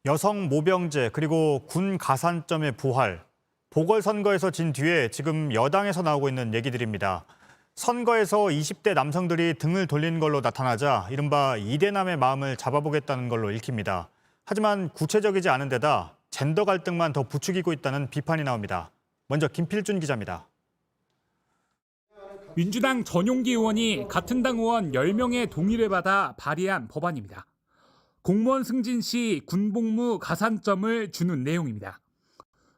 여성 모병제 그리고 군 가산점의 부활, 보궐선거에서 진 뒤에 지금 여당에서 나오고 있는 얘기들입니다. 선거에서 20대 남성들이 등을 돌린 걸로 나타나자 이른바 이대남의 마음을 잡아보겠다는 걸로 읽힙니다. 하지만 구체적이지 않은 데다 젠더 갈등만 더 부추기고 있다는 비판이 나옵니다. 먼저 김필준 기자입니다. 민주당 전용기 의원이 같은 당 의원 10명의 동의를 받아 발의한 법안입니다. 공무원 승진 시 군복무 가산점을 주는 내용입니다.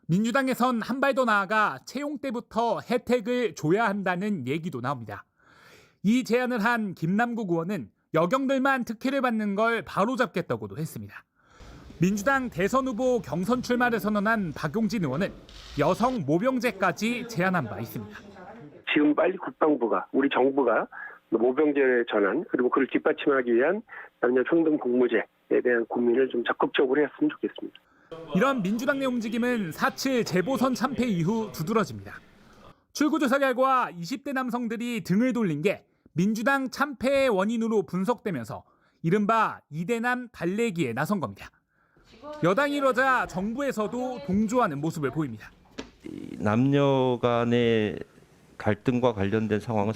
민주당에선 한 발 더 나아가 채용 때부터 혜택을 줘야 한다는 얘기도 나옵니다. 이 제안을 한 김남국 의원은 여경들만 특혜를 받는 걸 바로잡겠다고도 했습니다. 민주당 대선 후보 경선 출마를 선언한 박용진 의원은 여성 모병제까지 제안한 바 있습니다. 지금 빨리 국방부가, 우리 정부가 모병제 전환 그리고 그를 뒷받침하기 위한 남녀 평등 복무제에 대한 고민을 좀 적극적으로 했으면 좋겠습니다. 이런 민주당 내 움직임은 4.7 재보선 참패 이후 두드러집니다. 출구조사 결과 20대 남성들이 등을 돌린 게 민주당 참패의 원인으로 분석되면서 이른바 이대남 달래기에 나선 겁니다. 여당이 이러자 정부에서도 동조하는 모습을 보입니다. 남녀 간의 갈등과 관련된 상황은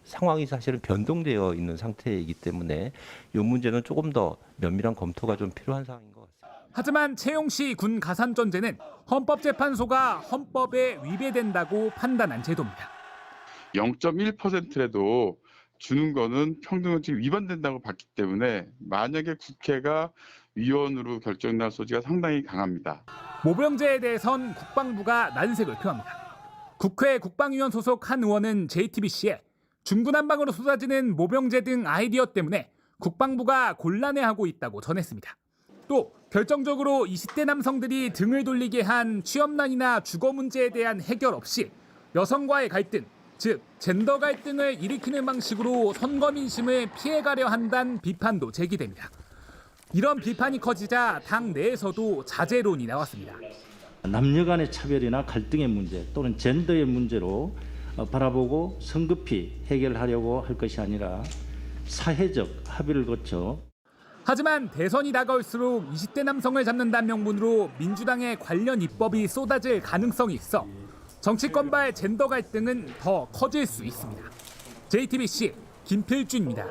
상황이 사실은 변동되어 있는 상태이기 때문에 이 문제는 조금 더 면밀한 검토가 좀 필요한 상황인 것 같습니다. 하지만 채용 시 군 가산점제는 헌법재판소가 헌법에 위배된다고 판단한 제도입니다. 0.1%라도 주는 거는 평등원칙 위반된다고 봤기 때문에 만약에 국회가 위헌으로 결정날 소지가 상당히 강합니다. 모병제에 대해선 국방부가 난색을 표합니다. 국회 국방위원 소속 한 의원은 JTBC에 중구난방으로 쏟아지는 모병제 등 아이디어 때문에 국방부가 곤란해하고 있다고 전했습니다. 또 결정적으로 20대 남성들이 등을 돌리게 한 취업난이나 주거 문제에 대한 해결 없이 여성과의 갈등, 즉 젠더 갈등을 일으키는 방식으로 선거 민심을 피해가려 한다는 비판도 제기됩니다. 이런 비판이 커지자 당 내에서도 자제론이 나왔습니다. 남녀 간의 차별이나 갈등의 문제 또는 젠더의 문제로 바라보고 성급히 해결하려고 할 것이 아니라 사회적 합의를 거쳐. 하지만 대선이 다가올수록 20대 남성을 잡는다는 명분으로 민주당의 관련 입법이 쏟아질 가능성이 있어 정치권발 젠더 갈등은 더 커질 수 있습니다. JTBC 김필준입니다.